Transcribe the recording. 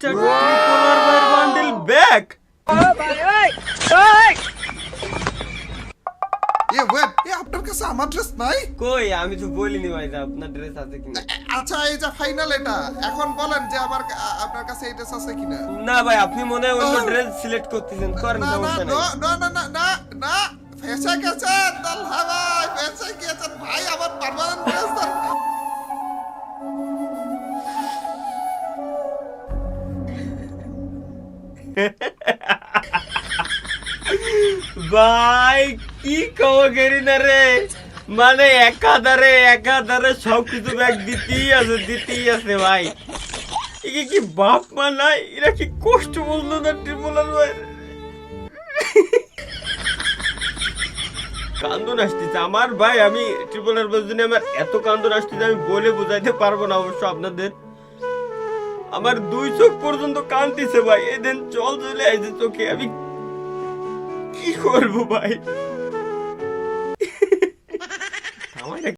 Tripler ভাইয়ের bundle back. আপনার কাছে আমার ড্রেস নাই? কই, আমি তো বলিনি ভাই যে আপনার ড্রেস আছে কিনা। আচ্ছা, এই যে ফাইনাল এটা, এখন বলেন যে আপনার কাছে এই ড্রেস আছে কিনা। না ভাই, আপনি মনে হয় অন্য ড্রেস সিলেক্ট করতেছেন, করেন, না না সমস্যা না নাই। না না না না না, ফেসে গেছেন দলহা ভাই, ফেসে গেছেন ভাই, আমার পার্মানেন্ট ড্রেস দরকার। ভাই কি কমগেরি না রে, মানে একাধারে সবকিছু ব্যাগ দিতেই আছে ভাই। একে কি বাপ মা নাই, এরা কি কষ্ট বললো না ট্রিপলার ভাই। কান্দন আসতেছে আমার ভাই, আমি ট্রিপলার ভাইয়ের জন্য আমার এত কান্দন আসতেছে আমি বলে বোঝাইতে পারবো না অবশ্য আপনাদের। আমার 2 চোখ পর্যন্ত কাঁদতেছে ভাই, এদিন জল চলে আসছে চোখে, আমি কি করবো ভাই।